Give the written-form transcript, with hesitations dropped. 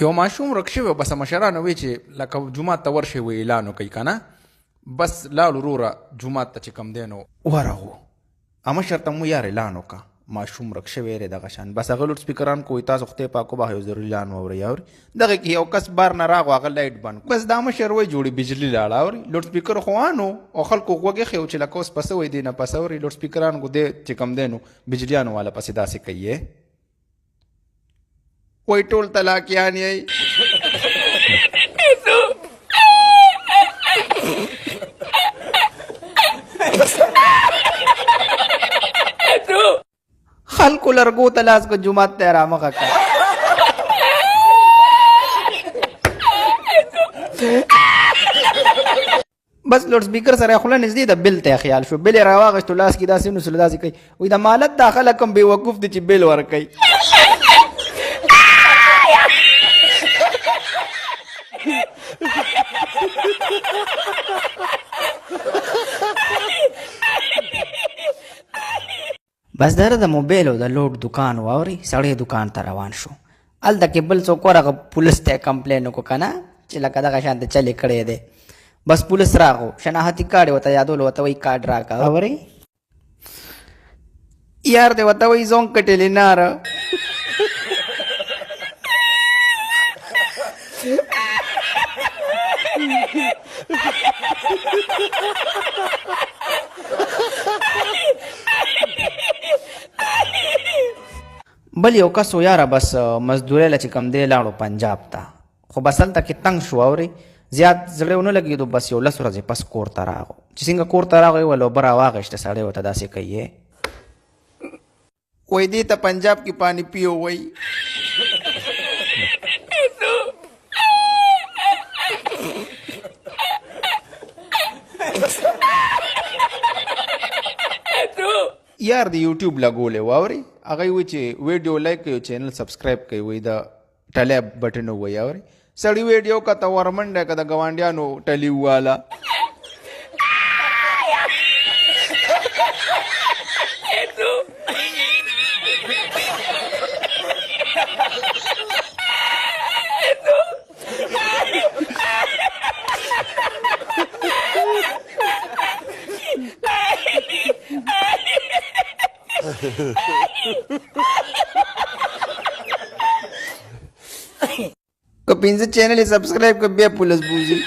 یو ماشوم ورک شوی بس مشرانو وی چې لکه جومات ته ورشئ وی اعلان وکړي که نه بس لاړو وروره جومات ته چې کوم دی نو ورغو مشر ته مو یار اعلان وکړه ماشوم ورک شوی دی دغه شان بس هغه لوډ سپیکران کوی تاسو خدای پاک وبخښي یو ضروري اعلان واورئ اوري دغه کې یو کس بار نه راغو هغه لایټ بند بس دا مشر وایي جوړې بجلي لاړه اوري لوډ سپیکر خو وانو او خلکو غوږ ایښی و چې لکه اوس پسه وایي دی نه پسه اوري لوډ سپیکران خو دی چې کوم دی نو بجلیانو والا پسې داسې کوي وایي ټول طلاقیان یې خلکو لرګو ته لاس کو جومات ته رامخه کړه بس لوډ سپیکر سره خوله نږدې د بل ته خیال شو بل یې راواغېستو لاس کې داسې نو سله داسې کوي وایي د مالت دا خلک هم بېوقوف دي چې بل ورکوي بس دره د موبایل او د لوډ دکان واوري سړی دکان ته روان شو هلته کې بل څوک ورغه پولیس ته کمپلین وکړو که نه چې لکه دغه شانته چلې کړی دی بس پولیس راغو شناختی کارډ یې ورته یادولو ورته وایي کارډ راکړه اورې یار دی ورته وایي زونګ کټېلې ناره بل یو کس و یاره بس مزدورۍ له چې کوم دی لاړو پنجاب ته خو بس هلته کې تنګ شو اورې زیات زړه ونه لګېدو بس یو 10 ورځې پس کور ته راغو چې څنګه کور ته راغی ول اوبه راواغېسته سړی ورته داسې کوي وایي دې ته پنجاب کې پانی پیو وایي یار د یوټیوب لګولې واوري هغه وایي چې ویډیو لایک کوي چینل سبسکرایب کوي وایي د ټلی بټن ووایي اوري سړي ویډیو کته ورمنډه که د ګاونډیانو ټلی والا که 15 چینل یې سبسکرایب که بیا پولیس بوځي